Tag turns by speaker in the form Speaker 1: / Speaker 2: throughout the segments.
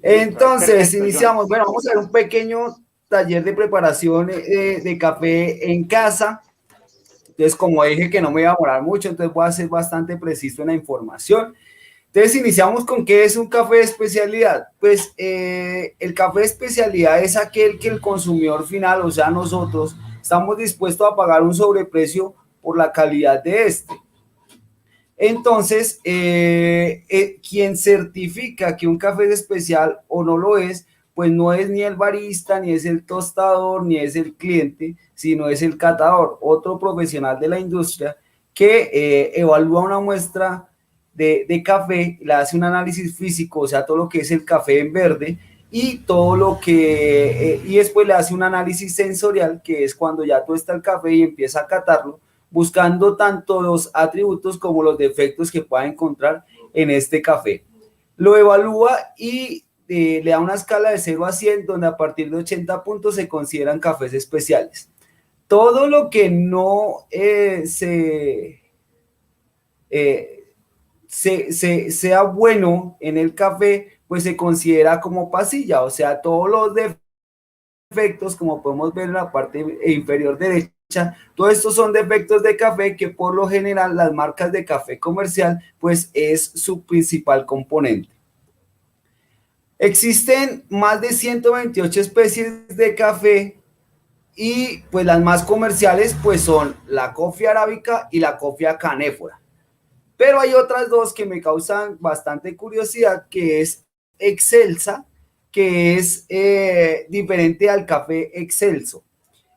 Speaker 1: Entonces,
Speaker 2: Perfecto, John.
Speaker 1: iniciamos. Bueno, vamos a ver un pequeño taller de preparación de café en casa. Entonces, como dije que no me iba a demorar mucho, entonces voy a ser bastante preciso en la información. Entonces, iniciamos con qué es un café de especialidad. Pues el café de especialidad es aquel que el consumidor final, o sea, nosotros, estamos dispuestos a pagar un sobreprecio por la calidad de este. Entonces, quien certifica que un café es especial o no lo es, pues no es ni el barista, ni es el tostador, ni es el cliente, sino es el catador, otro profesional de la industria que evalúa una muestra de café, le hace un análisis físico, o sea, todo lo que es el café en verde, y todo lo que, y después le hace un análisis sensorial, que es cuando ya tuesta el café y empieza a catarlo, buscando tanto los atributos como los defectos que pueda encontrar en este café. Lo evalúa y le da una escala de 0 a 100, donde a partir de 80 puntos se consideran cafés especiales. Todo lo que no sea bueno en el café, pues se considera como pasilla, o sea, todos los defectos, como podemos ver en la parte inferior derecha, todos estos son defectos de café que por lo general las marcas de café comercial, pues es su principal componente. Existen más de 128 especies de café y pues las más comerciales pues son la cofia arábica y la cofia canéfora. Pero hay otras dos que me causan bastante curiosidad, que es Excelsa, que es diferente al café Excelso.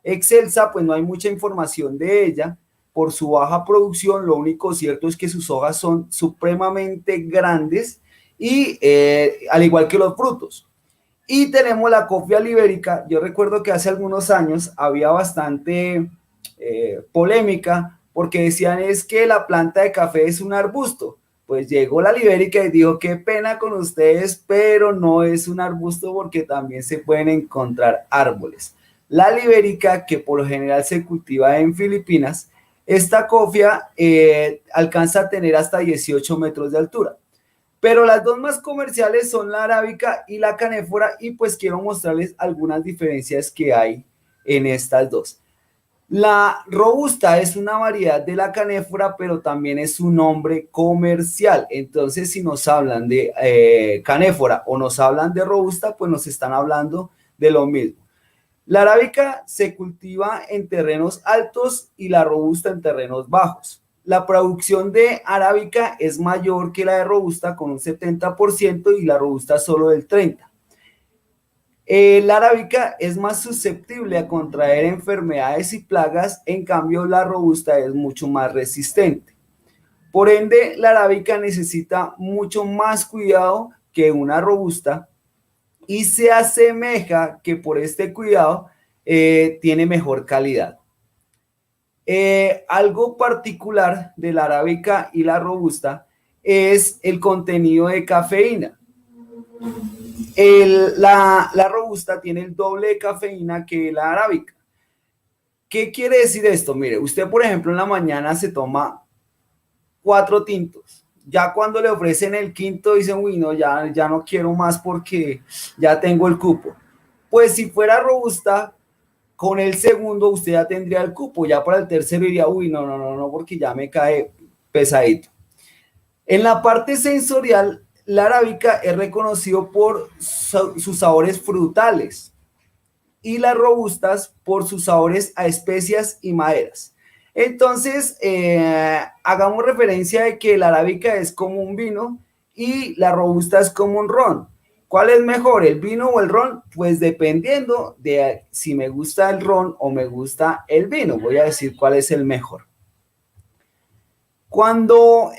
Speaker 1: Excelsa, pues no hay mucha información de ella por su baja producción. Lo único cierto es que sus hojas son supremamente grandes y al igual que los frutos. Y tenemos la cofia libérica. Yo recuerdo que hace algunos años había bastante polémica porque decían es que la planta de café es un arbusto. Pues llegó la libérica y dijo, qué pena con ustedes, pero no es un arbusto porque también se pueden encontrar árboles. La libérica, que por lo general se cultiva en Filipinas, esta cofia alcanza a tener hasta 18 metros de altura. Pero las dos más comerciales son la arábica y la canéfora, y pues quiero mostrarles algunas diferencias que hay en estas dos. La robusta es una variedad de la canéfora, pero también es un nombre comercial. Entonces, si nos hablan de canéfora o nos hablan de robusta, pues nos están hablando de lo mismo. La arábica se cultiva en terrenos altos y la robusta en terrenos bajos. La producción de arábica es mayor que la de robusta con un 70% y la robusta solo del 30%. La arábica es más susceptible a contraer enfermedades y plagas, en cambio la robusta es mucho más resistente. Por ende, la arábica necesita mucho más cuidado que una robusta y se asemeja que por este cuidado tiene mejor calidad. Algo particular de la arábica y la robusta es el contenido de cafeína. La robusta tiene el doble de cafeína que la arábica. ¿Qué quiere decir esto? Mire, usted por ejemplo en la mañana se toma 4 tintos. Ya cuando le ofrecen el quinto dicen, uy, no, ya no quiero más porque ya tengo el cupo. Pues si fuera robusta, con el segundo usted ya tendría el cupo, ya para el tercero diría, uy, no, porque ya me cae pesadito. En la parte sensorial, la arábica es reconocido por sus sabores frutales y las robustas por sus sabores a especias y maderas. Entonces, hagamos referencia de que la arábica es como un vino y la robusta es como un ron. ¿Cuál es mejor, el vino o el ron? Pues dependiendo de si me gusta el ron o me gusta el vino, voy a decir cuál es el mejor. Cuando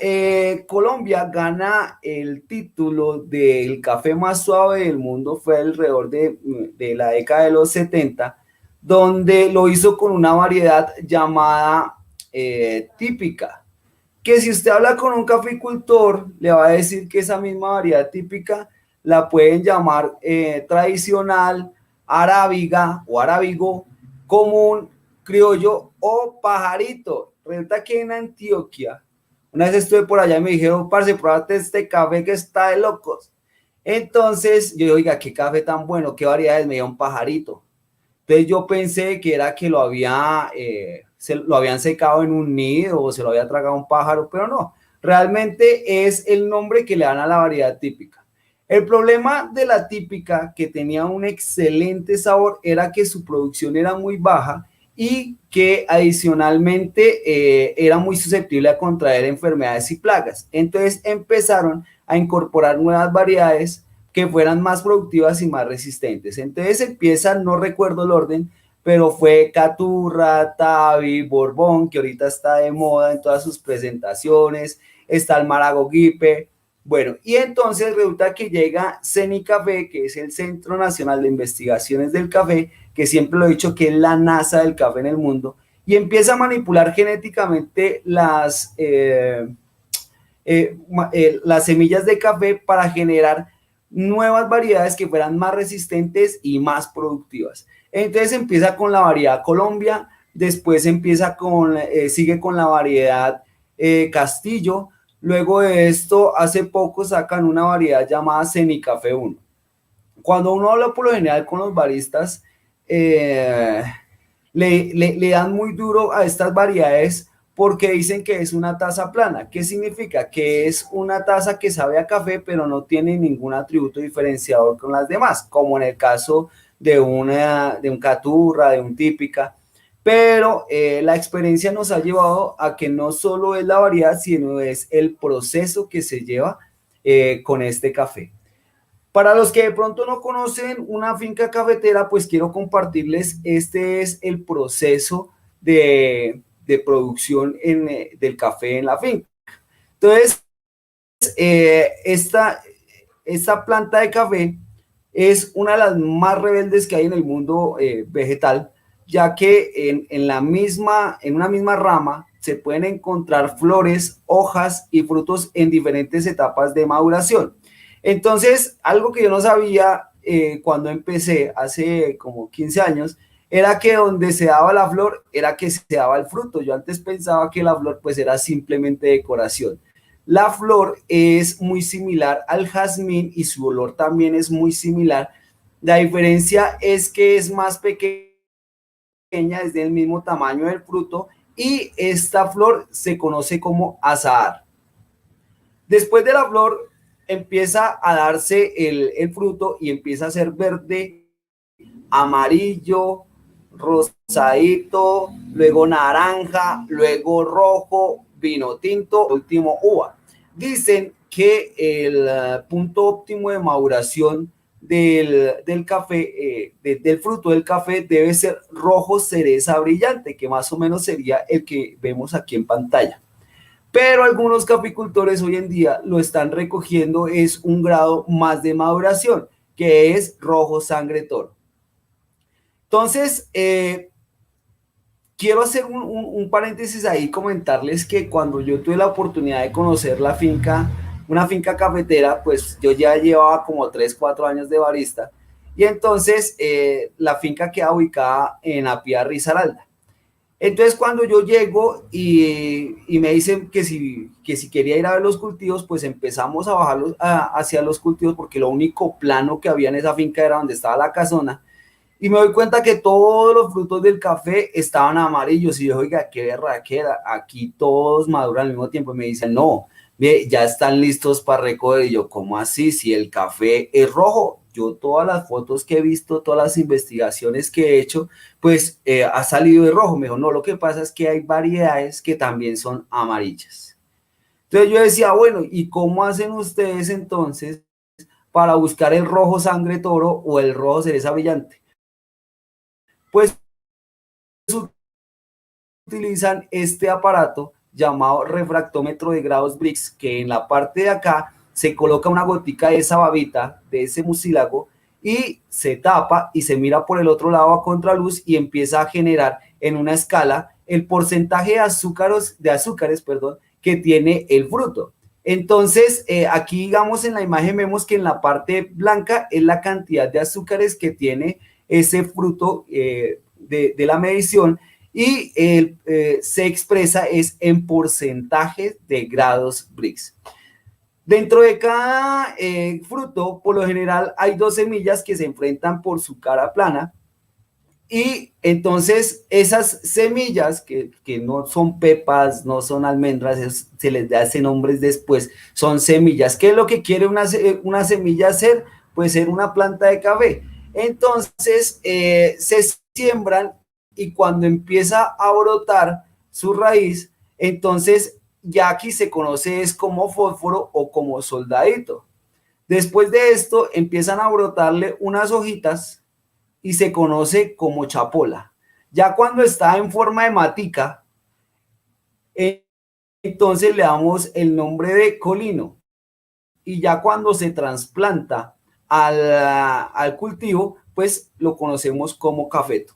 Speaker 1: Colombia gana el título del café más suave del mundo fue alrededor de la década de los 70, donde lo hizo con una variedad llamada típica, que si usted habla con un caficultor, le va a decir que esa misma variedad típica la pueden llamar tradicional, arábiga o arábigo, común, criollo o pajarito. Resulta que en Antioquia, una vez estuve por allá y me dijeron, parce, probate este café que está de locos. Entonces yo, oiga, qué café tan bueno, qué variedades, me dio un pajarito. Entonces yo pensé que era que lo habían secado en un nido o se lo había tragado un pájaro, pero no, realmente es el nombre que le dan a la variedad típica. El problema de la típica, que tenía un excelente sabor, era que su producción era muy baja y que adicionalmente era muy susceptible a contraer enfermedades y plagas. Entonces empezaron a incorporar nuevas variedades que fueran más productivas y más resistentes. Entonces empieza, no recuerdo el orden, pero fue Caturra, Tavi, Borbón, que ahorita está de moda en todas sus presentaciones, está el Maragogipe. Bueno, y entonces resulta que llega CENICAFÉ, que es el Centro Nacional de Investigaciones del Café, que siempre lo he dicho que es la NASA del café en el mundo, y empieza a manipular genéticamente las semillas de café para generar nuevas variedades que fueran más resistentes y más productivas. Entonces empieza con la variedad Colombia, después sigue con la variedad Castillo, luego de esto hace poco sacan una variedad llamada CENICAFÉ 1. Cuando uno habla por lo general con los baristas, eh, le dan muy duro a estas variedades porque dicen que es una taza plana. ¿Qué significa? Que es una taza que sabe a café, pero no tiene ningún atributo diferenciador con las demás, como en el caso de un Caturra, de un Típica. Pero la experiencia nos ha llevado a que no solo es la variedad, sino es el proceso que se lleva con este café. Para los que de pronto no conocen una finca cafetera, pues quiero compartirles, este es el proceso de producción del café en la finca. Entonces, esta planta de café es una de las más rebeldes que hay en el mundo vegetal, ya que en una misma rama se pueden encontrar flores, hojas y frutos en diferentes etapas de maduración. Entonces, algo que yo no sabía cuando empecé hace como 15 años, era que donde se daba la flor era que se daba el fruto. Yo antes pensaba que la flor pues era simplemente decoración. La flor es muy similar al jazmín y su olor también es muy similar. La diferencia es que es más pequeña, es del mismo tamaño del fruto y esta flor se conoce como azahar. Después de la flor empieza a darse el fruto y empieza a ser verde, amarillo, rosadito, luego naranja, luego rojo, vino tinto, último uva. Dicen que el punto óptimo de maduración del café, del fruto del café, debe ser rojo cereza brillante, que más o menos sería el que vemos aquí en pantalla. Pero algunos caficultores hoy en día lo están recogiendo, es un grado más de maduración, que es rojo sangre toro. Entonces, quiero hacer un paréntesis ahí, comentarles que cuando yo tuve la oportunidad de conocer la finca, una finca cafetera, pues yo ya llevaba como 3, 4 años de barista, y entonces la finca queda ubicada en Apia Risaralda. Entonces cuando yo llego y me dicen que si quería ir a ver los cultivos, pues empezamos a bajar hacia los cultivos, porque lo único plano que había en esa finca era donde estaba la casona, y me doy cuenta que todos los frutos del café estaban amarillos. Y yo, oiga, qué berraquera, aquí todos maduran al mismo tiempo. Y me dicen, no, ya están listos para recoger. Y yo, ¿cómo así? Si el café es rojo. Yo todas las fotos que he visto, todas las investigaciones que he hecho, pues ha salido de rojo. Me dijo, no, lo que pasa es que hay variedades que también son amarillas. Entonces yo decía, bueno, ¿y cómo hacen ustedes entonces para buscar el rojo sangre toro o el rojo cereza brillante? Pues utilizan este aparato llamado refractómetro de grados Brix, que en la parte de acá se coloca una gotica de esa babita, de ese mucílago, y se tapa y se mira por el otro lado a contraluz y empieza a generar en una escala el porcentaje de azúcares, perdón, que tiene el fruto. Entonces, aquí digamos en la imagen vemos que en la parte blanca es la cantidad de azúcares que tiene ese fruto de la medición, y se expresa es en porcentaje de grados Brix. Dentro de cada fruto, por lo general, hay dos semillas que se enfrentan por su cara plana y entonces esas semillas que no son pepas, no son almendras, se les da ese nombre después, son semillas. ¿Qué es lo que quiere una semilla hacer? Pues ser una planta de café. Entonces se siembran y cuando empieza a brotar su raíz, entonces ya aquí se conoce es como fósforo o como soldadito. Después de esto empiezan a brotarle unas hojitas y se conoce como chapola. Ya cuando está en forma de matica, entonces le damos el nombre de colino. Y ya cuando se trasplanta al cultivo, pues lo conocemos como cafeto.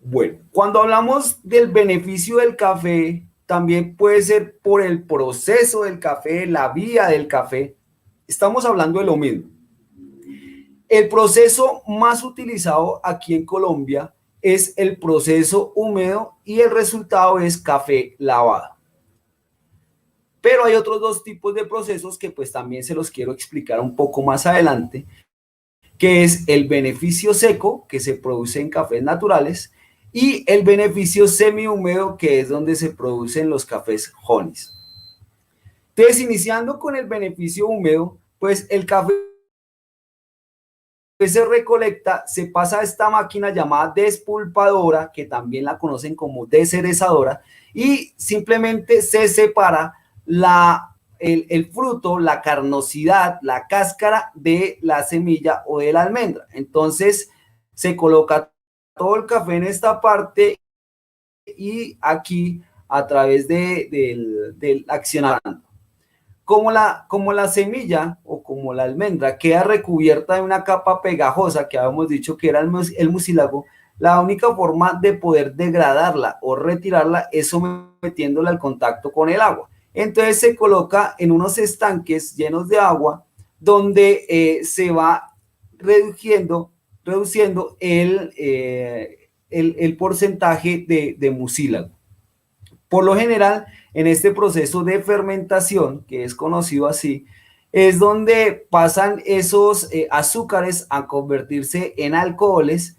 Speaker 1: Bueno, cuando hablamos del beneficio del café, también puede ser por el proceso del café, la vía del café. Estamos hablando de lo mismo. El proceso más utilizado aquí en Colombia es el proceso húmedo y el resultado es café lavado. Pero hay otros dos tipos de procesos que pues también se los quiero explicar un poco más adelante, que es el beneficio seco que se produce en cafés naturales y el beneficio semihúmedo que es donde se producen los cafés honeys. Entonces, iniciando con el beneficio húmedo, pues el café se recolecta, se pasa a esta máquina llamada despulpadora, que también la conocen como descerezadora, y simplemente se separa el fruto, la carnosidad, la cáscara de la semilla o de la almendra. Entonces se coloca todo el café en esta parte y aquí a través del accionamiento como la semilla o como la almendra queda recubierta de una capa pegajosa que habíamos dicho que era el mucílago, la única forma de poder degradarla o retirarla es sometiéndola al contacto con el agua. Entonces se coloca en unos estanques llenos de agua donde se va reduciendo el porcentaje de mucílago. Por lo general, en este proceso de fermentación, que es conocido así, es donde pasan esos azúcares a convertirse en alcoholes,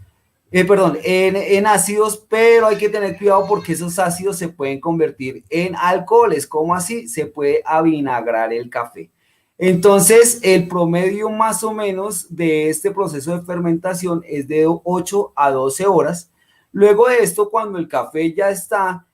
Speaker 1: en ácidos, pero hay que tener cuidado porque esos ácidos se pueden convertir en alcoholes. ¿Cómo así? Se puede avinagrar el café. Entonces, el promedio más o menos de este proceso de fermentación es de 8 a 12 horas. Luego de esto, cuando el café ya está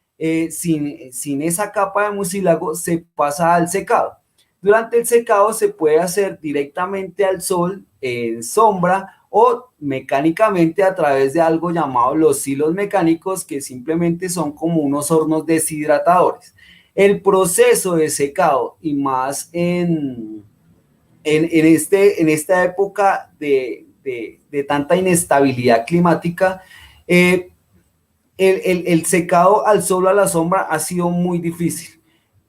Speaker 1: sin esa capa de mucílago, se pasa al secado. Durante el secado se puede hacer directamente al sol, en sombra o mecánicamente a través de algo llamado los silos mecánicos, que simplemente son como unos hornos deshidratadores. El proceso de secado y más en esta época de tanta inestabilidad climática, el secado al sol o a la sombra ha sido muy difícil,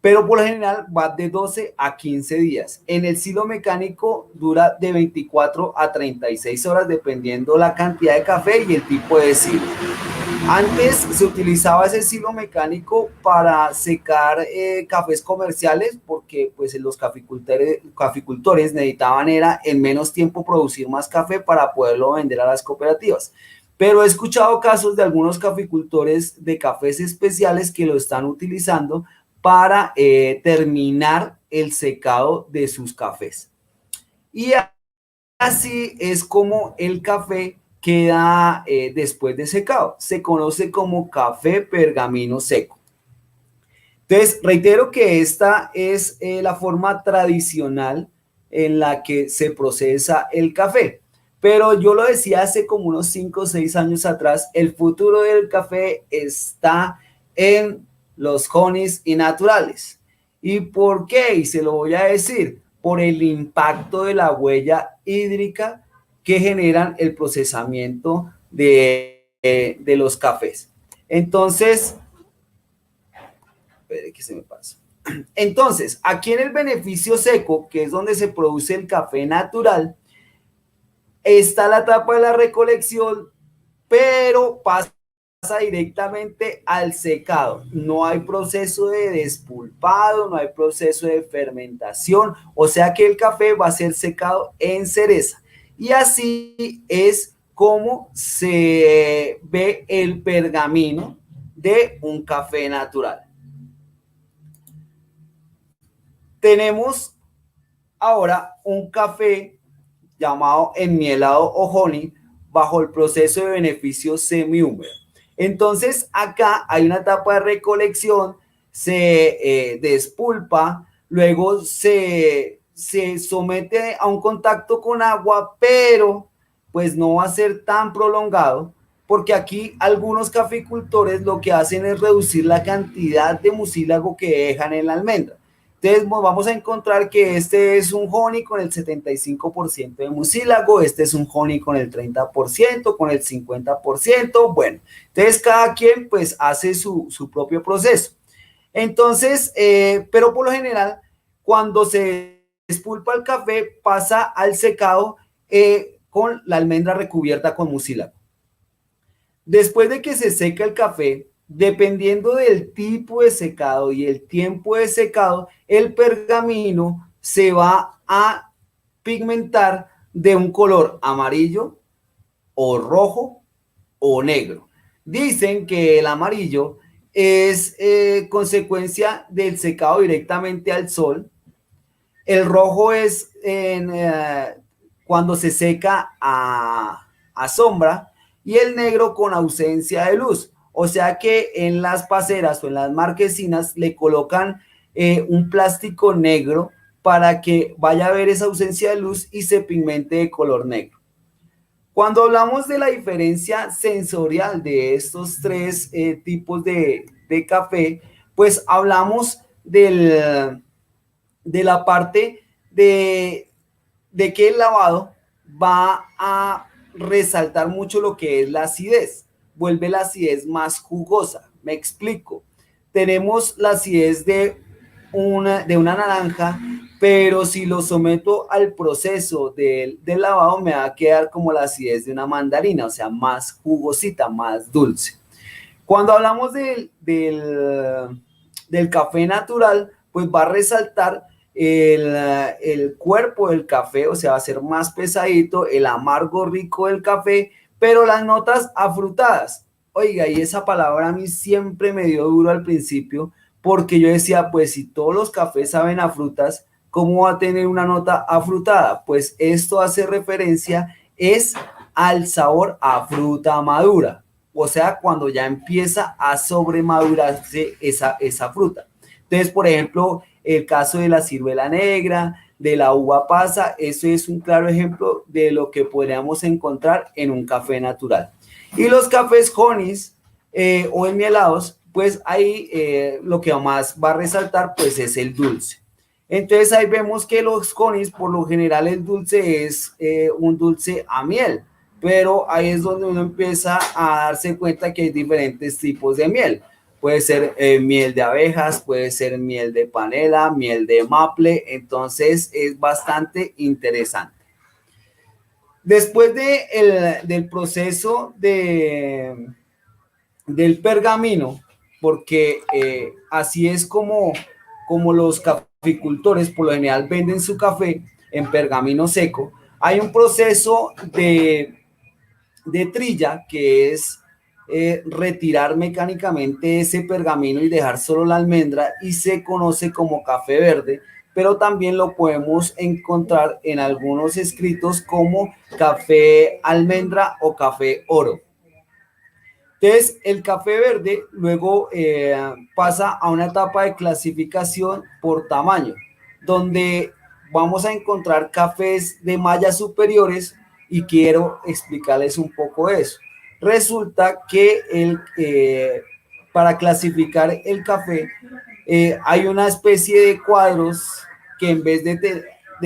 Speaker 1: pero por lo general va de 12 a 15 días. En el silo mecánico dura de 24 a 36 horas dependiendo la cantidad de café y el tipo de silo. Antes se utilizaba ese silo mecánico para secar cafés comerciales porque pues los caficultores necesitaban era en menos tiempo producir más café para poderlo vender a las cooperativas. Pero he escuchado casos de algunos caficultores de cafés especiales que lo están utilizando para terminar el secado de sus cafés. Y así es como el café queda después de secado. Se conoce como café pergamino seco. Entonces, reitero que esta es la forma tradicional en la que se procesa el café. Pero yo lo decía hace como unos 5 o 6 años atrás, el futuro del café está en los honeys y naturales. ¿Y por qué? Y se lo voy a decir, por el impacto de la huella hídrica que generan el procesamiento de los cafés. Entonces, que se me pasa. Entonces, aquí en el beneficio seco, que es donde se produce el café natural, está la etapa de la recolección, pero pasa directamente al secado. No hay proceso de despulpado, no hay proceso de fermentación, o sea que el café va a ser secado en cereza. Y así es como se ve el pergamino de un café natural. Tenemos ahora un café llamado enmielado o honey bajo el proceso de beneficio semi-húmedo. Entonces acá hay una etapa de recolección, se despulpa, luego se somete a un contacto con agua, pero pues no va a ser tan prolongado, porque aquí algunos caficultores lo que hacen es reducir la cantidad de mucílago que dejan en la almendra. Entonces vamos a encontrar que este es un honey con el 75% de mucílago, este es un honey con el 30%, con el 50%, bueno, entonces cada quien pues hace su propio proceso. Entonces, pero por lo general, cuando se despulpa el café, pasa al secado con la almendra recubierta con mucílago. Después de que se seca el café, dependiendo del tipo de secado y el tiempo de secado, el pergamino se va a pigmentar de un color amarillo o rojo o negro. Dicen que el amarillo es consecuencia del secado directamente al sol. El rojo es cuando se seca a sombra y el negro con ausencia de luz. O sea que en las paceras o en las marquesinas le colocan un plástico negro para que vaya a ver esa ausencia de luz y se pigmente de color negro. Cuando hablamos de la diferencia sensorial de estos tres tipos de café, pues hablamos de la parte de que el lavado va a resaltar mucho lo que es la acidez, vuelve la acidez más jugosa. Me explico. Tenemos la acidez de una naranja, pero si lo someto al proceso del lavado me va a quedar como la acidez de una mandarina, o sea, más jugosita, más dulce. Cuando hablamos del café natural, pues va a resaltar el cuerpo del café, o sea, va a ser más pesadito, el amargo rico del café, pero las notas afrutadas. Oiga, y esa palabra a mí siempre me dio duro al principio, porque yo decía, pues si todos los cafés saben a frutas, ¿cómo va a tener una nota afrutada? Pues esto hace referencia es al sabor a fruta madura, o sea, cuando ya empieza a sobremadurarse esa fruta. Entonces, por ejemplo, el caso de la ciruela negra, de la uva pasa, eso es un claro ejemplo de lo que podríamos encontrar en un café natural. Y los cafés honeys o enmielados, pues ahí lo que más va a resaltar pues es el dulce. Entonces ahí vemos que los honeys, por lo general el dulce es un dulce a miel, pero ahí es donde uno empieza a darse cuenta que hay diferentes tipos de miel. Puede ser miel de abejas, puede ser miel de panela, miel de maple, entonces es bastante interesante. Después del proceso del pergamino, porque así es como los caficultores por lo general venden su café en pergamino seco, hay un proceso de trilla que es retirar mecánicamente ese pergamino y dejar solo la almendra y se conoce como café verde, pero también lo podemos encontrar en algunos escritos como café almendra o café oro. Entonces, el café verde luego pasa a una etapa de clasificación por tamaño, donde vamos a encontrar cafés de mallas superiores y quiero explicarles un poco eso. Resulta que para clasificar el café hay una especie de cuadros que en vez de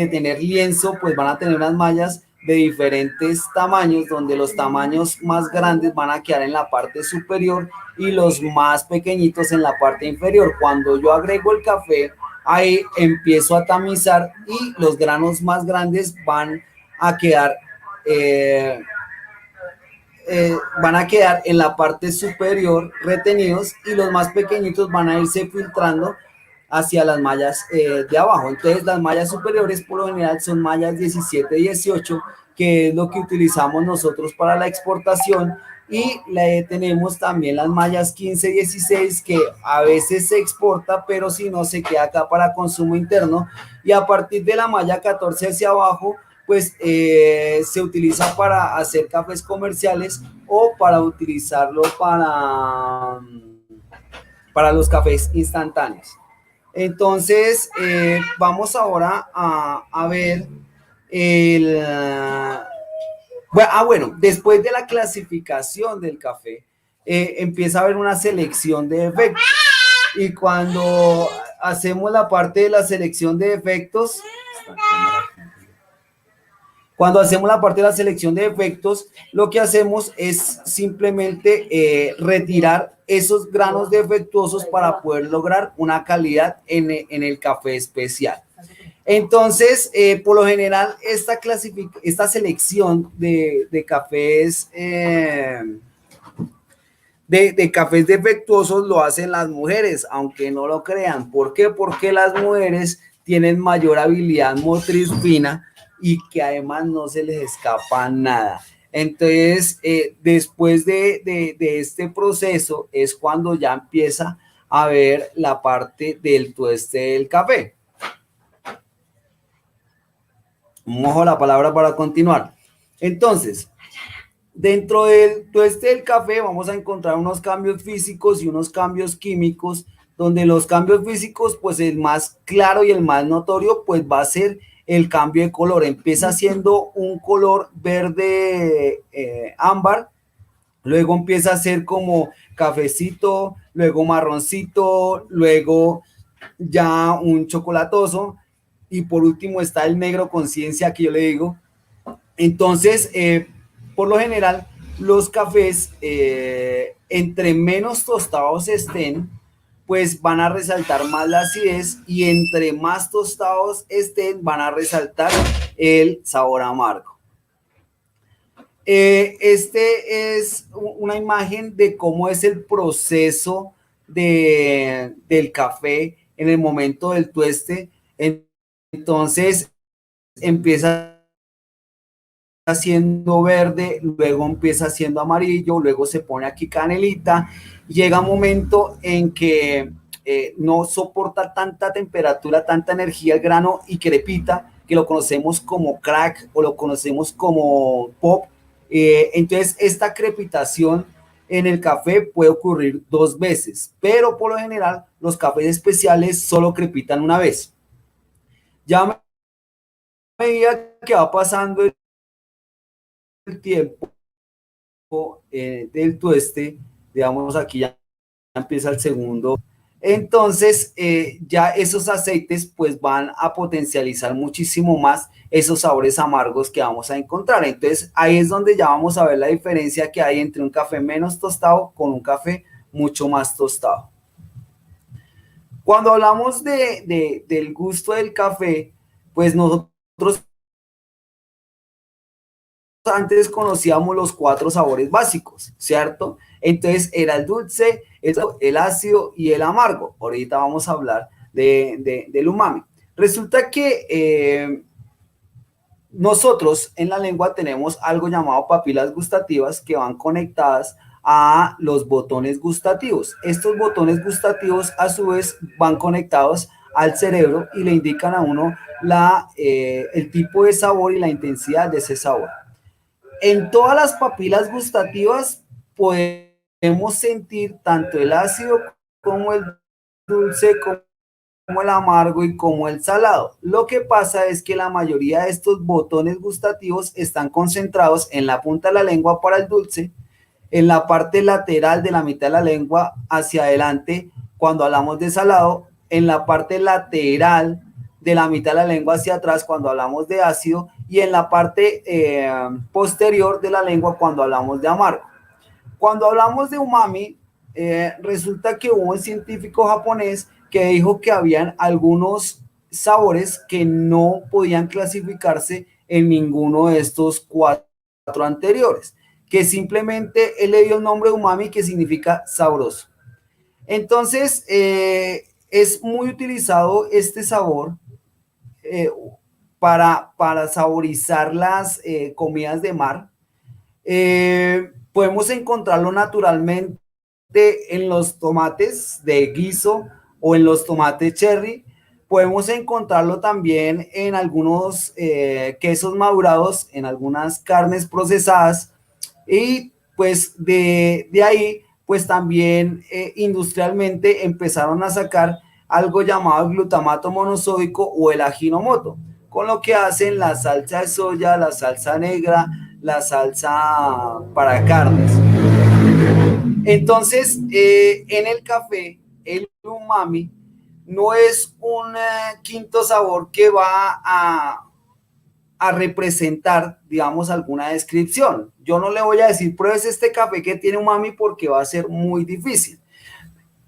Speaker 1: tener lienzo, pues van a tener unas mallas de diferentes tamaños, donde los tamaños más grandes van a quedar en la parte superior y los más pequeñitos en la parte inferior. Cuando yo agrego el café, ahí empiezo a tamizar y los granos más grandes van a quedar van a quedar en la parte superior retenidos y los más pequeñitos van a irse filtrando hacia las mallas de abajo. Entonces las mallas superiores por lo general son mallas 17, 18, que es lo que utilizamos nosotros para la exportación, y tenemos también las mallas 15, 16 que a veces se exporta, pero si no se queda acá para consumo interno, y a partir de la malla 14 hacia abajo pues se utiliza para hacer cafés comerciales o para utilizarlo para los cafés instantáneos. Entonces, vamos ahora a ver el... bueno, después de la clasificación del café, empieza a haber una selección de efectos. Y cuando hacemos la parte de la selección de efectos, lo que hacemos es simplemente retirar esos granos defectuosos para poder lograr una calidad en el café especial. Entonces, por lo general, esta selección de cafés de cafés defectuosos lo hacen las mujeres, aunque no lo crean. ¿Por qué? Porque las mujeres tienen mayor habilidad motriz fina y que además no se les escapa nada. Entonces, después de este proceso es cuando ya empieza a ver la parte del tueste del café. Mojo la palabra para continuar. Entonces, dentro del tueste del café vamos a encontrar unos cambios físicos y unos cambios químicos, donde los cambios físicos, pues el más claro y el más notorio, pues va a ser el cambio de color. Empieza siendo un color verde ámbar, luego empieza a ser como cafecito, luego marroncito, luego ya un chocolatoso, y por último está el negro conciencia que yo le digo. Entonces, por lo general, los cafés, entre menos tostados estén, pues van a resaltar más la acidez, y entre más tostados estén, van a resaltar el sabor amargo. Este es una imagen de cómo es el proceso del café en el momento del tueste. Entonces, empieza siendo verde, luego empieza siendo amarillo, luego se pone aquí canelita. Llega un momento en que no soporta tanta temperatura, tanta energía el grano y crepita, que lo conocemos como crack o lo conocemos como pop. Entonces, esta crepitación en el café puede ocurrir 2 veces, pero por lo general los cafés especiales solo crepitan una vez. Ya a medida que va pasando el tiempo del tueste, digamos aquí ya empieza el segundo, entonces ya esos aceites pues van a potencializar muchísimo más esos sabores amargos que vamos a encontrar. Entonces ahí es donde ya vamos a ver la diferencia que hay entre un café menos tostado con un café mucho más tostado. Cuando hablamos del gusto del café, pues nosotros antes conocíamos los 4 sabores básicos, ¿cierto? Entonces era el dulce, el ácido y el amargo. Ahorita vamos a hablar del umami. Resulta que nosotros en la lengua tenemos algo llamado papilas gustativas que van conectadas a los botones gustativos. Estos botones gustativos a su vez van conectados al cerebro y le indican a uno el tipo de sabor y la intensidad de ese sabor. En todas las papilas gustativas podemos sentir tanto el ácido como el dulce, como el amargo y como el salado. Lo que pasa es que la mayoría de estos botones gustativos están concentrados en la punta de la lengua para el dulce, en la parte lateral de la mitad de la lengua hacia adelante cuando hablamos de salado, en la parte lateral de la mitad de la lengua hacia atrás cuando hablamos de ácido, y en la parte posterior de la lengua cuando hablamos de amargo. Cuando hablamos de umami, resulta que hubo un científico japonés que dijo que habían algunos sabores que no podían clasificarse en ninguno de estos 4 anteriores. que simplemente él le dio el nombre de umami, que significa sabroso. Entonces, es muy utilizado este sabor eh, para saborizar las comidas de mar. Podemos encontrarlo naturalmente en los tomates de guiso o en los tomates cherry. Podemos encontrarlo también en algunos quesos madurados, en algunas carnes procesadas. Y pues de ahí, pues también industrialmente empezaron a sacar algo llamado glutamato monosódico o el ajinomoto, con lo que hacen la salsa de soya, la salsa negra, la salsa para carnes. Entonces, en el café, el umami no es un quinto sabor que va a representar, digamos, alguna descripción. Yo no le voy a decir, pruebes este café que tiene umami, porque va a ser muy difícil.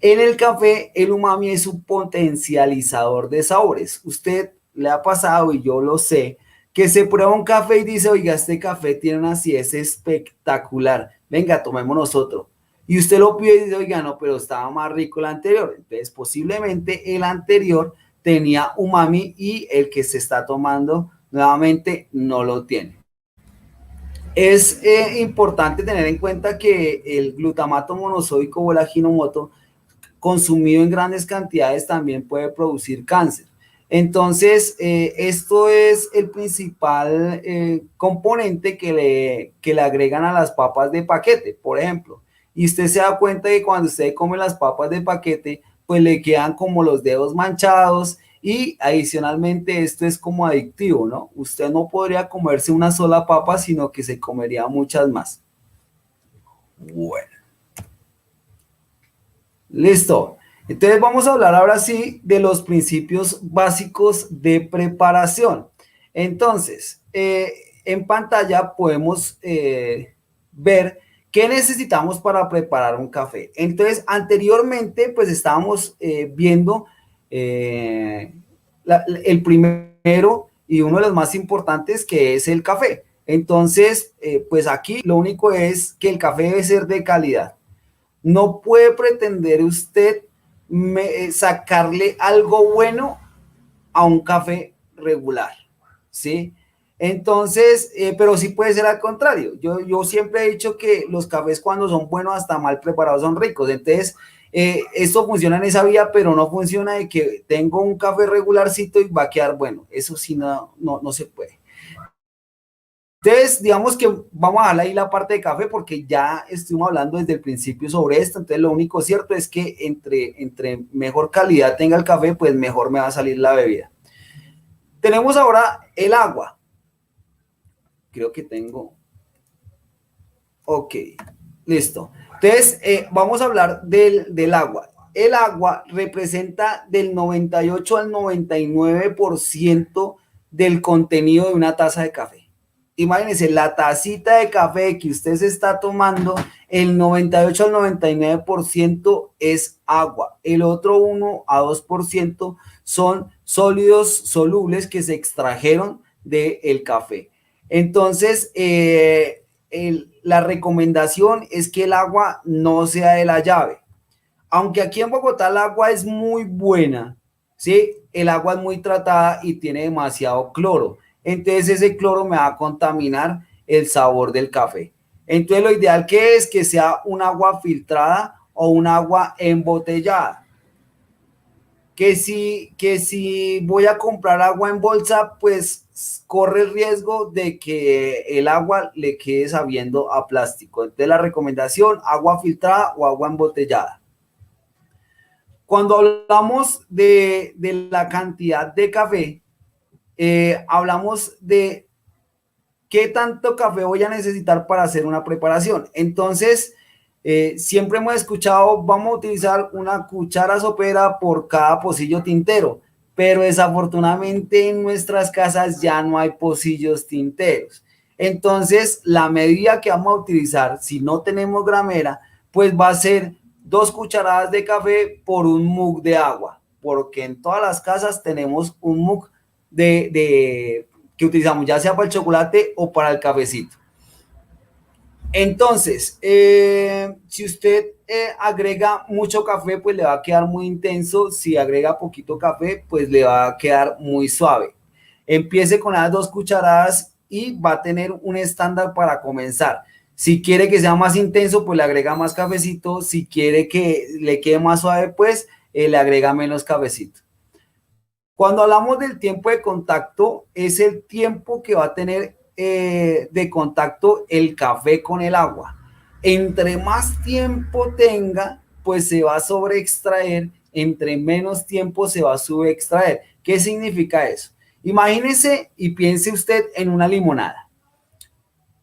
Speaker 1: En el café, el umami es un potencializador de sabores. Usted le ha pasado, y yo lo sé, que se prueba un café y dice, oiga, este café tiene una acidez espectacular, venga, tomémonos otro. Y usted lo pide y dice, oiga, no, pero estaba más rico el anterior. Entonces, posiblemente el anterior tenía umami y el que se está tomando nuevamente no lo tiene. Es importante tener en cuenta que el glutamato monosódico o el ajinomoto consumido en grandes cantidades también puede producir cáncer. Entonces, esto es el principal componente que le agregan a las papas de paquete, por ejemplo. Y usted se da cuenta que cuando usted come las papas de paquete, pues le quedan como los dedos manchados, y adicionalmente esto es como adictivo, ¿no? Usted no podría comerse una sola papa, sino que se comería muchas más. Bueno. Listo. Entonces vamos a hablar ahora sí de los principios básicos de preparación. Entonces, en pantalla podemos ver qué necesitamos para preparar un café. Entonces, anteriormente, pues estábamos viendo el primero y uno de los más importantes, que es el café. Entonces, pues aquí lo único es que el café debe ser de calidad. No puede pretender usted sacarle algo bueno a un café regular, ¿sí? Entonces, pero sí puede ser al contrario. Yo siempre he dicho que los cafés, cuando son buenos, hasta mal preparados, son ricos. Entonces, esto funciona en esa vía, pero no funciona de que tengo un café regularcito y va a quedar bueno. Eso sí, no se puede. Entonces, digamos que vamos a dejar ahí la parte de café, porque ya estuvimos hablando desde el principio sobre esto. Entonces, lo único cierto es que entre mejor calidad tenga el café, pues mejor me va a salir la bebida. Tenemos ahora el agua. Creo que tengo. Ok, listo. Entonces, vamos a hablar del agua. El agua representa del 98 al 99% del contenido de una taza de café. Imagínense, la tacita de café que usted se está tomando, el 98 al 99% es agua. El otro 1 a 2% son sólidos solubles que se extrajeron del café. Entonces, la recomendación es que el agua no sea de la llave. Aunque aquí en Bogotá el agua es muy buena, ¿sí? El agua es muy tratada y tiene demasiado cloro. Entonces ese cloro me va a contaminar el sabor del café. Entonces lo ideal que sea un agua filtrada o un agua embotellada. Que si voy a comprar agua en bolsa, pues corre el riesgo de que el agua le quede sabiendo a plástico. Entonces la recomendación, agua filtrada o agua embotellada. Cuando hablamos de la cantidad de café, hablamos de qué tanto café voy a necesitar para hacer una preparación. Entonces, siempre hemos escuchado, vamos a utilizar una cuchara sopera por cada pocillo tintero, pero desafortunadamente en nuestras casas ya no hay pocillos tinteros. Entonces, la medida que vamos a utilizar, si no tenemos gramera, pues va a ser 2 cucharadas de café por un mug de agua, porque en todas las casas tenemos un mug que utilizamos ya sea para el chocolate o para el cafecito. Entonces, si usted agrega mucho café, pues le va a quedar muy intenso. Si agrega poquito café, pues le va a quedar muy suave. Empiece con las 2 cucharadas y va a tener un estándar para comenzar. Si quiere que sea más intenso, pues le agrega más cafecito. Si quiere que le quede más suave, pues le agrega menos cafecito. Cuando hablamos del tiempo de contacto, es el tiempo que va a tener de contacto el café con el agua. Entre más tiempo tenga, pues se va a sobreextraer, entre menos tiempo se va a subextraer. ¿Qué significa eso? Imagínese y piense usted en una limonada.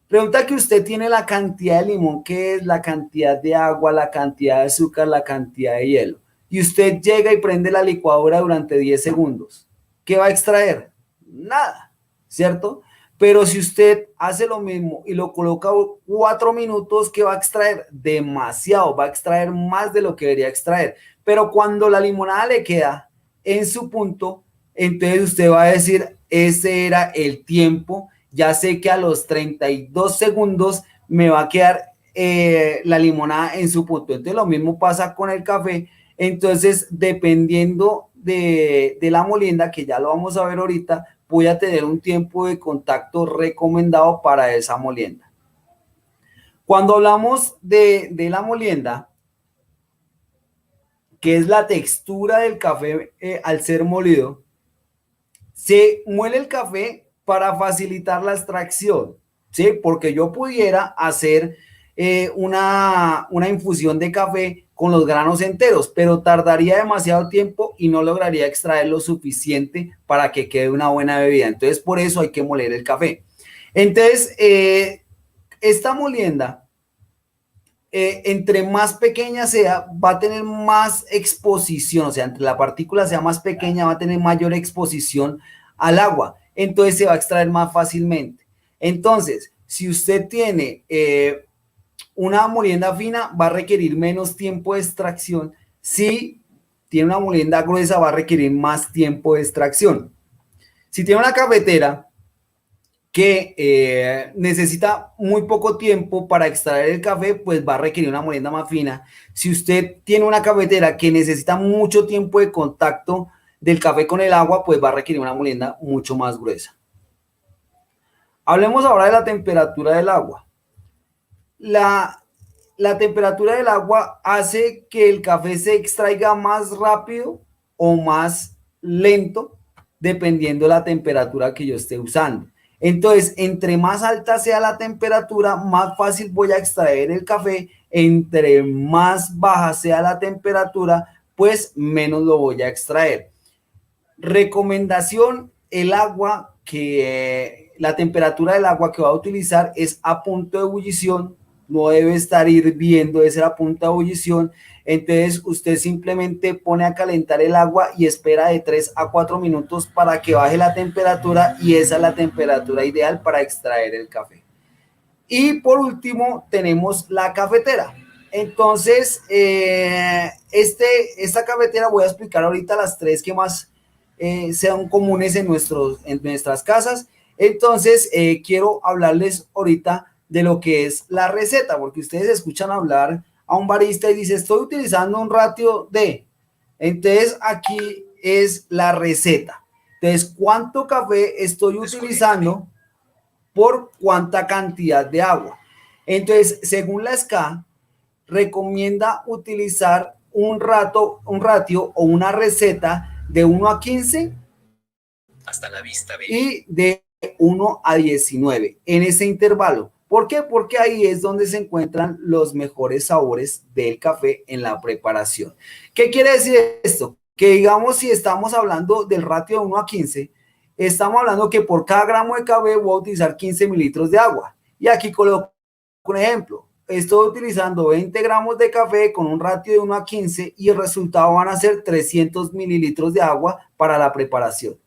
Speaker 1: Pregunta que usted tiene la cantidad de limón, que es la cantidad de agua, la cantidad de azúcar, la cantidad de hielo. Y usted llega y prende la licuadora durante 10 segundos. ¿Qué va a extraer? Nada, ¿cierto? Pero si usted hace lo mismo y lo coloca 4 minutos, ¿qué va a extraer? Demasiado, va a extraer más de lo que debería extraer. Pero cuando la limonada le queda en su punto, entonces usted va a decir, ese era el tiempo, ya sé que a los 32 segundos me va a quedar la limonada en su punto. Entonces lo mismo pasa con el café. Entonces, dependiendo de la molienda, que ya lo vamos a ver ahorita, voy a tener un tiempo de contacto recomendado para esa molienda. Cuando hablamos de la molienda, que es la textura del café al ser molido, se muele el café para facilitar la extracción, ¿sí? Porque yo pudiera hacer una infusión de café con los granos enteros, pero tardaría demasiado tiempo y no lograría extraer lo suficiente para que quede una buena bebida. Entonces, por eso hay que moler el café. Entonces, esta molienda, entre más pequeña sea, va a tener más exposición, o sea, entre la partícula sea más pequeña, va a tener mayor exposición al agua, entonces se va a extraer más fácilmente. Entonces, si usted tiene una molienda fina, va a requerir menos tiempo de extracción. Si tiene una molienda gruesa, va a requerir más tiempo de extracción. Si tiene una cafetera que necesita muy poco tiempo para extraer el café, pues va a requerir una molienda más fina. Si usted tiene una cafetera que necesita mucho tiempo de contacto del café con el agua, pues va a requerir una molienda mucho más gruesa. Hablemos ahora de la temperatura del agua. La, la temperatura del agua hace que el café se extraiga más rápido o más lento, dependiendo de la temperatura que yo esté usando. Entonces, entre más alta sea la temperatura, más fácil voy a extraer el café. Entre más baja sea la temperatura, pues menos lo voy a extraer. Recomendación, el agua la temperatura del agua que va a utilizar es a punto de ebullición, no debe estar hirviendo, debe ser a punto de ebullición. Entonces usted simplemente pone a calentar el agua y espera de 3 a 4 minutos para que baje la temperatura y esa es la temperatura ideal para extraer el café. Y por último tenemos la cafetera. Entonces, esta cafetera voy a explicar ahorita las tres que más sean comunes en nuestras casas. Entonces, quiero hablarles ahorita de lo que es la receta, porque ustedes escuchan hablar a un barista y dice, estoy utilizando un ratio de. Entonces, aquí es la receta. Entonces, ¿cuánto café estoy utilizando por cuánta cantidad de agua? Entonces, según la SCA, recomienda utilizar un ratio o una receta de 1 a 15 hasta la vista, baby, y de 1 a 19 en ese intervalo. ¿Por qué? Porque ahí es donde se encuentran los mejores sabores del café en la preparación. ¿Qué quiere decir esto? Que digamos, si estamos hablando del ratio de 1 a 15, estamos hablando que por cada gramo de café voy a utilizar 15 mililitros de agua. Y aquí coloco un ejemplo. Estoy utilizando 20 gramos de café con un ratio de 1 a 15 y el resultado van a ser 300 mililitros de agua para la preparación.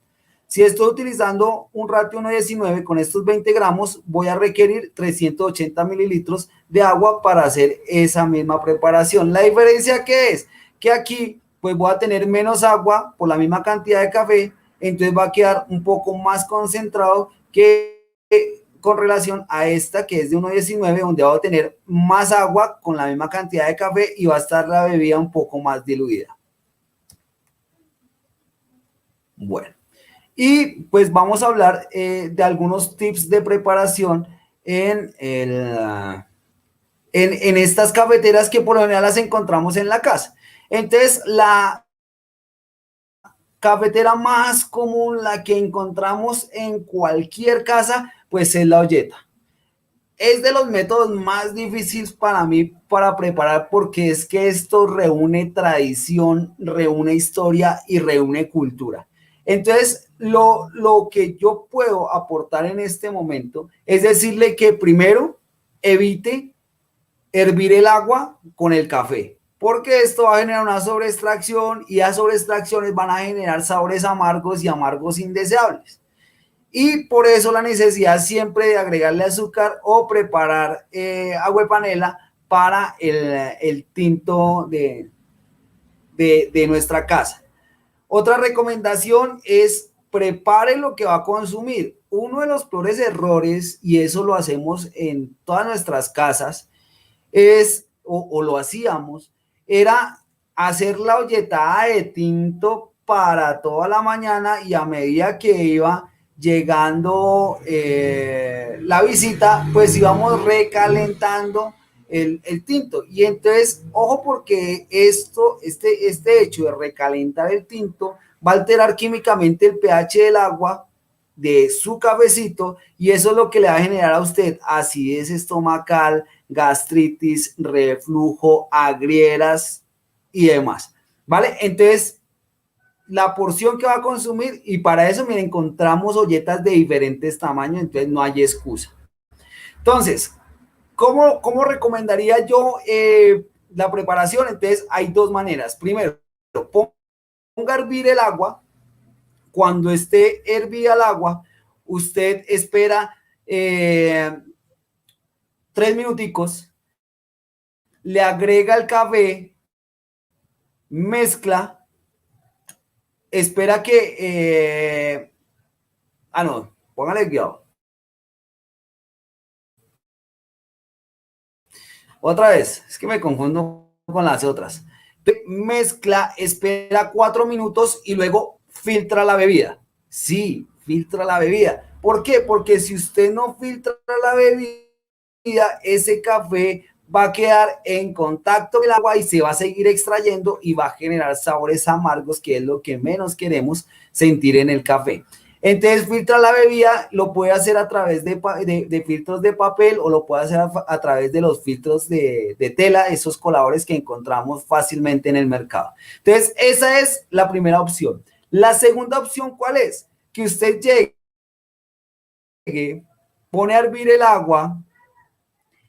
Speaker 1: Si estoy utilizando un ratio 1,19 con estos 20 gramos, voy a requerir 380 mililitros de agua para hacer esa misma preparación. La diferencia que es que aquí pues voy a tener menos agua por la misma cantidad de café, entonces va a quedar un poco más concentrado que con relación a esta que es de 1,19, donde va a tener más agua con la misma cantidad de café y va a estar la bebida un poco más diluida. Bueno, y pues vamos a hablar de algunos tips de preparación en estas cafeteras que por lo general las encontramos en la casa. Entonces, la cafetera más común, la que encontramos en cualquier casa, pues es la olleta. Es de los métodos más difíciles para mí para preparar porque es que esto reúne tradición, reúne historia y reúne cultura. Entonces, lo que yo puedo aportar en este momento es decirle que primero evite hervir el agua con el café, porque esto va a generar una sobreextracción y las sobreextracciones van a generar sabores amargos y amargos indeseables. Y por eso la necesidad siempre de agregarle azúcar o preparar agua de panela para el tinto de nuestra casa. Otra recomendación es prepare lo que va a consumir. Uno de los peores errores, y eso lo hacemos en todas nuestras casas, o lo hacíamos, era hacer la olletada de tinto para toda la mañana y a medida que iba llegando la visita, pues íbamos recalentando el tinto. Y entonces, ojo porque este hecho de recalentar el tinto va a alterar químicamente el pH del agua de su cafecito y eso es lo que le va a generar a usted acidez estomacal, gastritis, reflujo, agrieras y demás, ¿vale? Entonces, la porción que va a consumir y para eso, miren, encontramos olletas de diferentes tamaños, entonces no hay excusa. Entonces, ¿cómo recomendaría yo la preparación? Entonces, hay dos maneras. Primero, ponga a hervir el agua. Cuando esté hervida el agua, usted espera 3 minuticos, le agrega el café, mezcla, espera que... no, póngale guiado. Otra vez, es que me confundo con las otras. Mezcla, espera 4 minutos y luego filtra la bebida. Sí, filtra la bebida. ¿Por qué? Porque si usted no filtra la bebida, ese café va a quedar en contacto con el agua y se va a seguir extrayendo y va a generar sabores amargos, que es lo que menos queremos sentir en el café. Entonces, filtra la bebida, lo puede hacer a través de filtros de papel o lo puede hacer a través de los filtros de tela, esos coladores que encontramos fácilmente en el mercado. Entonces, esa es la primera opción. La segunda opción, ¿cuál es? Que usted llegue, pone a hervir el agua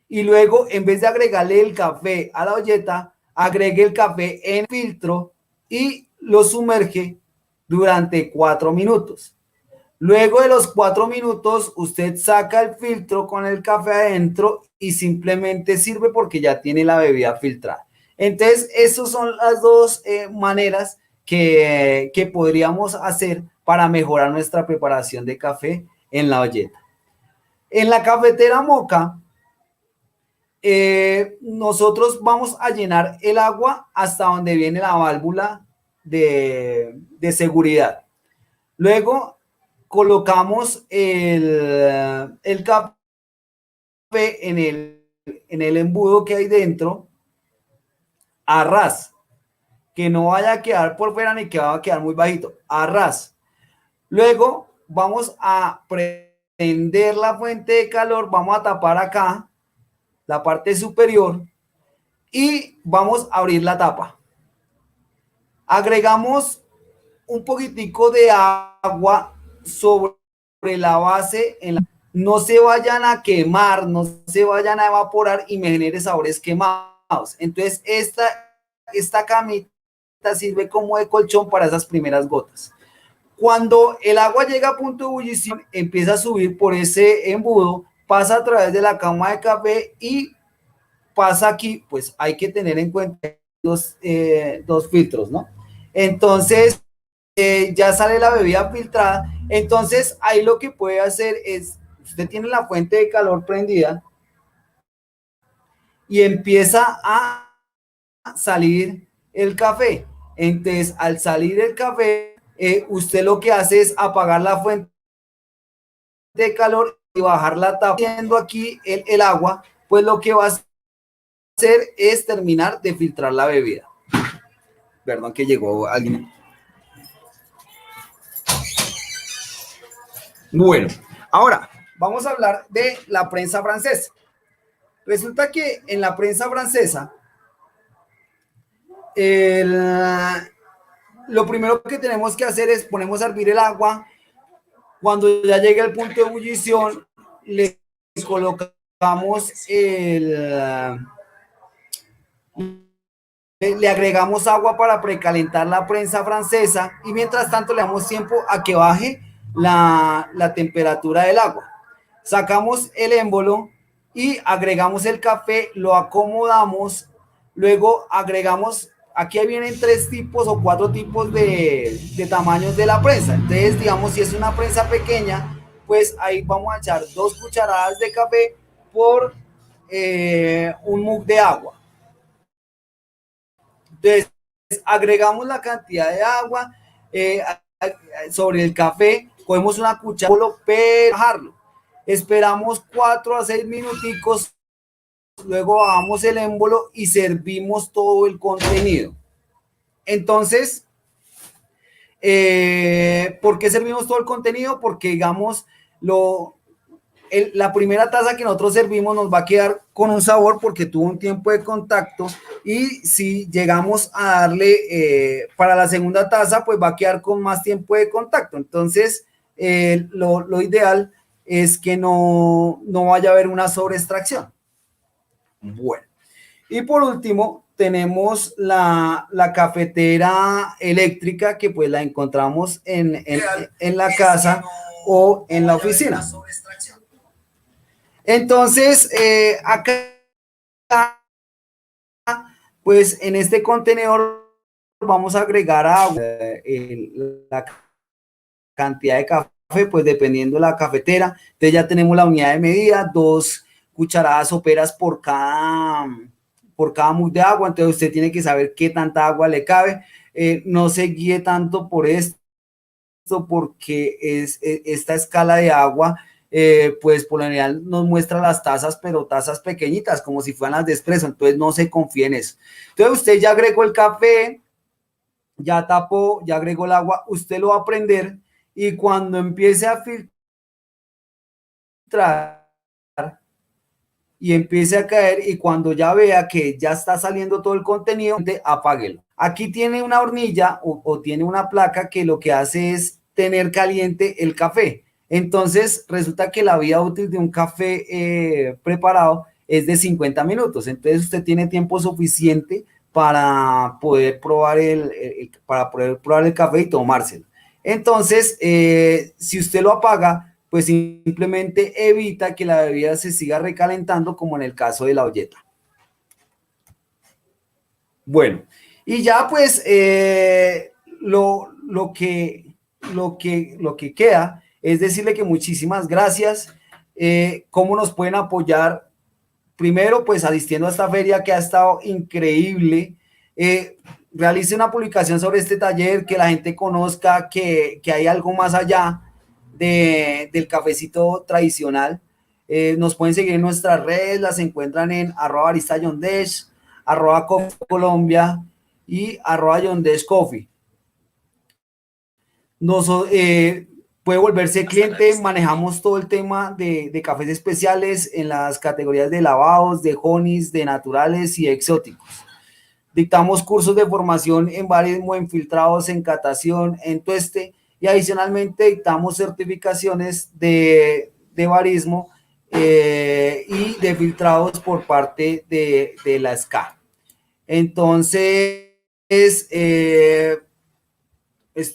Speaker 1: y luego, en vez de agregarle el café a la olleta, agregue el café en filtro y lo sumerge durante 4 minutos. Luego de los 4 minutos, usted saca el filtro con el café adentro y simplemente sirve porque ya tiene la bebida filtrada. Entonces, esas son las dos maneras que podríamos hacer para mejorar nuestra preparación de café en la olleta. En la cafetera Moka, nosotros vamos a llenar el agua hasta donde viene la válvula de seguridad. Luego colocamos el café en el embudo que hay dentro a ras, que no vaya a quedar por fuera ni que vaya a quedar muy bajito, a ras. Luego vamos a prender la fuente de calor, vamos a tapar acá la parte superior y vamos a abrir la tapa. Agregamos un poquitico de agua sobre la base, no se vayan a quemar, no se vayan a evaporar y me genere sabores quemados. Entonces, esta camita sirve como de colchón para esas primeras gotas. Cuando el agua llega a punto de ebullición, empieza a subir por ese embudo, pasa a través de la cama de café y pasa aquí, pues hay que tener en cuenta dos filtros, ¿no? Entonces, ya sale la bebida filtrada. Entonces, ahí lo que puede hacer es usted tiene la fuente de calor prendida y empieza a salir el café. Entonces, al salir el café, usted lo que hace es apagar la fuente de calor y bajar la tapa. Viendo aquí el agua, pues lo que va a hacer es terminar de filtrar la bebida. Perdón que llegó alguien. Bueno, ahora vamos a hablar de la prensa francesa. Resulta que en la prensa francesa, el, lo primero que tenemos que hacer es ponemos a hervir el agua. Cuando ya llegue al punto de ebullición, le colocamos le agregamos agua para precalentar la prensa francesa y mientras tanto le damos tiempo a que baje la temperatura del agua. Sacamos el émbolo y agregamos el café, lo acomodamos, luego agregamos, aquí vienen 3 tipos o 4 tipos de tamaños de la prensa. Entonces, digamos, si es una prensa pequeña, pues ahí vamos a echar 2 cucharadas de café por un mug de agua. Entonces, agregamos la cantidad de agua sobre el café, cogemos una cuchara, bajarlo. Esperamos 4 a 6 minuticos, luego bajamos el émbolo y servimos todo el contenido. Entonces, ¿por qué servimos todo el contenido? Porque, digamos, la primera taza que nosotros servimos nos va a quedar con un sabor porque tuvo un tiempo de contacto y si llegamos a darle para la segunda taza, pues va a quedar con más tiempo de contacto. Entonces, lo ideal es que no vaya a haber una sobreextracción. Bueno, y por último tenemos la cafetera eléctrica que pues la encontramos en la casa o en la oficina. Entonces, acá, pues en este contenedor vamos a agregar agua, la cantidad de café, pues dependiendo de la cafetera. Entonces ya tenemos la unidad de medida, 2 cucharadas soperas por cada mug de agua. Entonces usted tiene que saber qué tanta agua le cabe. No se guíe tanto por esto porque esta escala de agua pues por lo general nos muestra las tazas, pero tazas pequeñitas, como si fueran las de espresso, entonces no se confíe en eso. Entonces usted ya agregó el café, ya tapó, ya agregó el agua, usted lo va a prender y cuando empiece a filtrar y empiece a caer y cuando ya vea que ya está saliendo todo el contenido, apáguelo. Aquí tiene una hornilla o tiene una placa que lo que hace es tener caliente el café. Entonces resulta que la vida útil de un café preparado es de 50 minutos. Entonces usted tiene tiempo suficiente para poder probar el café y tomárselo. Entonces, si usted lo apaga, pues simplemente evita que la bebida se siga recalentando, como en el caso de la olleta. Bueno, y ya pues lo que queda es decirle que muchísimas gracias. ¿Cómo nos pueden apoyar? Primero, pues asistiendo a esta feria que ha estado increíble. Realice una publicación sobre este taller, que la gente conozca que hay algo más allá del cafecito tradicional. Nos pueden seguir en nuestras redes, las encuentran en @barista_yondesh, @coffee Colombia y @yondesh coffee. Puede volverse cliente, manejamos todo el tema de cafés especiales en las categorías de lavados, de honeys, de naturales y exóticos. Dictamos cursos de formación en barismo, en filtrados, en catación, en tueste y adicionalmente dictamos certificaciones de barismo y de filtrados por parte de la SCA. Entonces,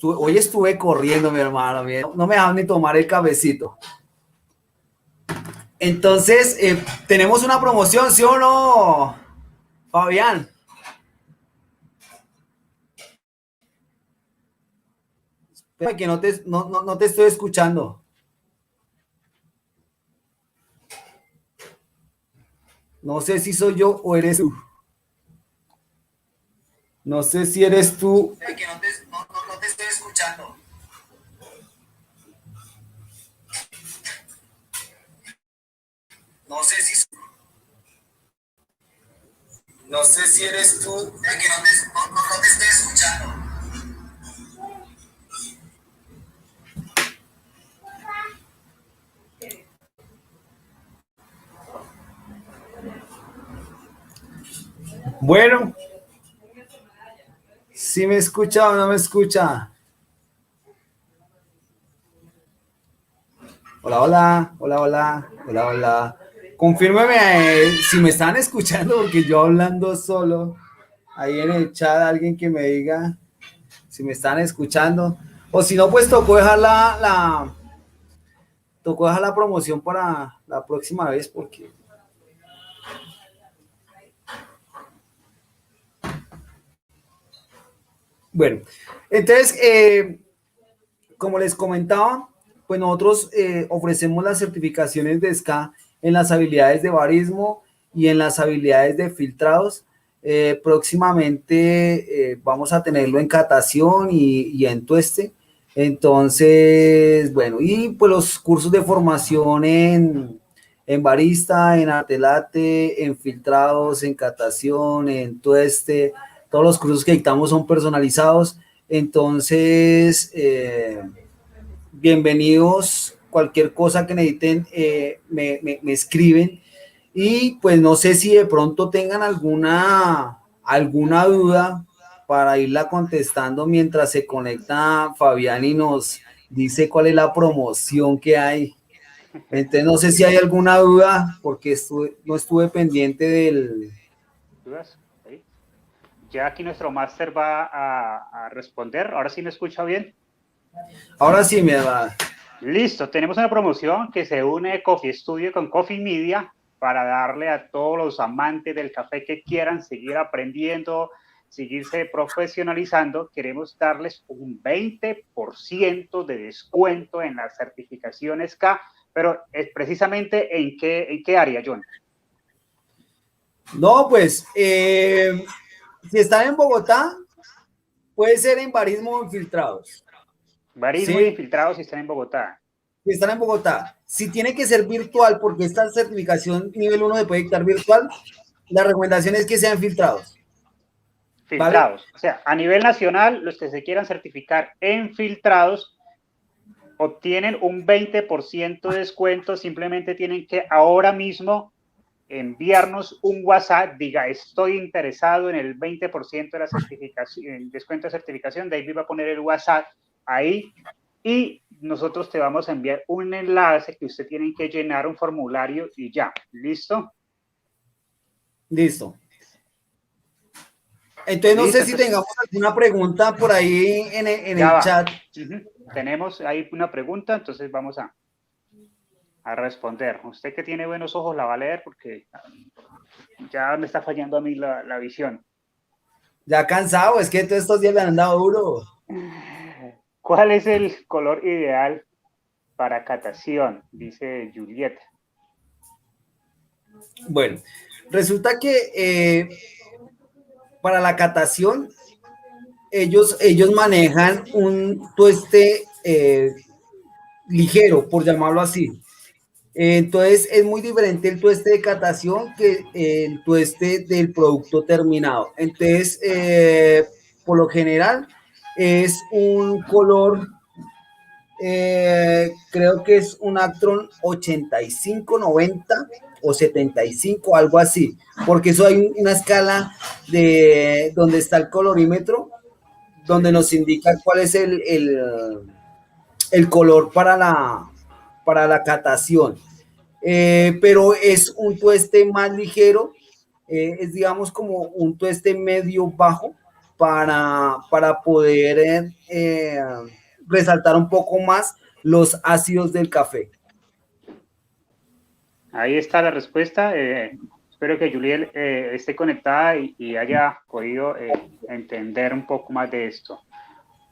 Speaker 1: hoy estuve corriendo, mi hermano, no me dejaron ni tomar el cafecito. Entonces, tenemos una promoción, ¿sí o no, Fabián? Que no te estoy escuchando. No sé si soy yo o eres tú. No sé si eres tú. Que no te estoy escuchando. No sé si, no sé si eres tú. Que no te estoy escuchando. Bueno, si me escucha o no me escucha. Hola, hola, hola, hola, hola, hola. Confírmeme si me están escuchando, porque yo hablando solo. Ahí en el chat, alguien que me diga si me están escuchando. O si no, pues tocó dejar la promoción para la próxima vez, porque. Bueno, entonces, como les comentaba, pues nosotros ofrecemos las certificaciones de SCA en las habilidades de barismo y en las habilidades de filtrados. Próximamente vamos a tenerlo en catación y en tueste. Entonces, bueno, y pues los cursos de formación en barista, en arte latte, en filtrados, en catación, en tueste, todos los cursos que dictamos son personalizados. Entonces, bienvenidos. Cualquier cosa que necesiten, me escriben. Y pues no sé si de pronto tengan alguna duda para irla contestando mientras se conecta Fabián y nos dice cuál es la promoción que hay. Entonces no sé si hay alguna duda porque no estuve pendiente del.
Speaker 2: ¿Dudas? ¿Sí? Ya aquí nuestro máster va a responder. Ahora sí me escucha bien.
Speaker 1: Ahora sí me va.
Speaker 2: Listo, tenemos una promoción que se une Coffee Studio con Coffee Media para darle a todos los amantes del café que quieran seguir aprendiendo, seguirse profesionalizando. Queremos darles un 20% de descuento en las certificaciones K, pero es precisamente en qué área, John.
Speaker 1: No, pues, si están en Bogotá, puede ser en barismo o infiltrados.
Speaker 2: Barismo y
Speaker 1: ¿Sí?
Speaker 2: infiltrados si están en Bogotá.
Speaker 1: Si están en Bogotá. Si tiene que ser virtual, porque esta certificación nivel 1 se puede dictar virtual, la recomendación es que sean filtrados. ¿Vale?
Speaker 2: Filtrados. O sea, a nivel nacional, los que se quieran certificar en filtrados obtienen un 20% de descuento. Simplemente tienen que ahora mismo enviarnos un WhatsApp, diga, estoy interesado en el 20% de la certificación, el descuento de certificación. David va a poner el WhatsApp ahí y nosotros te vamos a enviar un enlace que usted tiene que llenar un formulario y ya. ¿Listo?
Speaker 1: Listo. Entonces, no
Speaker 2: Listo.
Speaker 1: sé si
Speaker 2: Entonces,
Speaker 1: tengamos alguna pregunta por ahí en
Speaker 2: ya
Speaker 1: el
Speaker 2: va.
Speaker 1: chat.
Speaker 2: Tenemos ahí una pregunta, entonces vamos a responder. Usted que tiene buenos ojos la va a leer porque ya me está fallando a mí la visión.
Speaker 1: Ya cansado, es que todos estos días le han dado duro.
Speaker 2: ¿Cuál es el color ideal para catación? Dice Julieta.
Speaker 1: Bueno, resulta que para la catación, ellos manejan un tueste ligero, por llamarlo así. Entonces es muy diferente el tueste de catación que el tueste del producto terminado. Entonces, por lo general, es un color, creo que es un Actron 85, 90 o 75, algo así, porque eso hay una escala de donde está el colorímetro, donde
Speaker 2: Sí.
Speaker 1: nos indica cuál es el color para la catación. Pero es un tueste más ligero, es digamos como un tueste medio bajo para poder resaltar un poco más los ácidos del café.
Speaker 2: Ahí está la respuesta. Espero que Juliet esté conectada y haya podido entender un poco más de esto.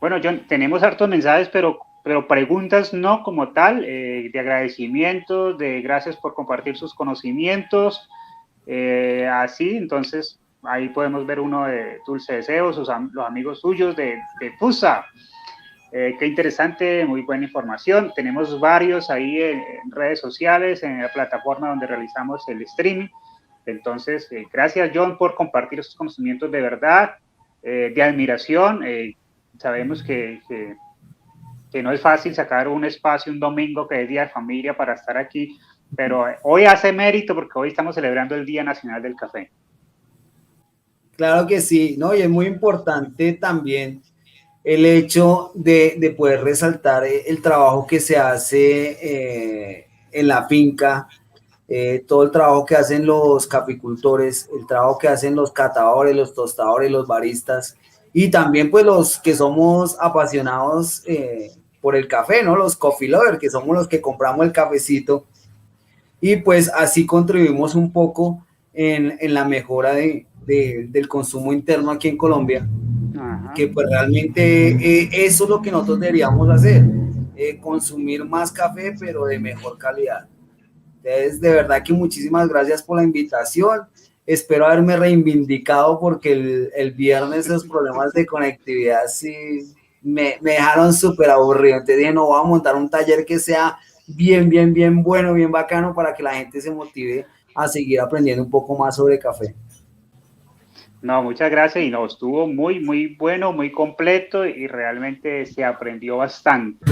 Speaker 2: Bueno, John, tenemos hartos mensajes, pero preguntas no como tal, de agradecimiento, de gracias por compartir sus conocimientos. Así, entonces, ahí podemos ver uno de Dulce Deseo, los amigos suyos de FUSA. Qué interesante, muy buena información. Tenemos varios ahí en redes sociales, en la plataforma donde realizamos el streaming. Entonces, gracias John por compartir esos conocimientos de verdad, de admiración. Sabemos que no es fácil sacar un espacio un domingo que es día de familia para estar aquí, pero hoy hace mérito porque hoy estamos celebrando el Día Nacional del Café.
Speaker 1: Claro que sí, ¿no? Y es muy importante también el hecho de poder resaltar el trabajo que se hace en la finca, todo el trabajo que hacen los caficultores, el trabajo que hacen los catadores, los tostadores, los baristas y también pues los que somos apasionados por el café, ¿no? Los coffee lovers, que somos los que compramos el cafecito y pues así contribuimos un poco en la mejora del consumo interno aquí en Colombia,
Speaker 2: Ajá.
Speaker 1: que pues realmente eso es lo que nosotros deberíamos hacer, consumir más café pero de mejor calidad. Entonces, de verdad que muchísimas gracias por la invitación. Espero haberme reivindicado porque el viernes esos problemas de conectividad sí me dejaron súper aburrido. Entonces dije, no, voy a montar un taller que sea bien bueno, bien bacano para que la gente se motive a seguir aprendiendo un poco más sobre café.
Speaker 2: No, muchas gracias y no, estuvo muy bueno, muy completo y realmente se aprendió bastante.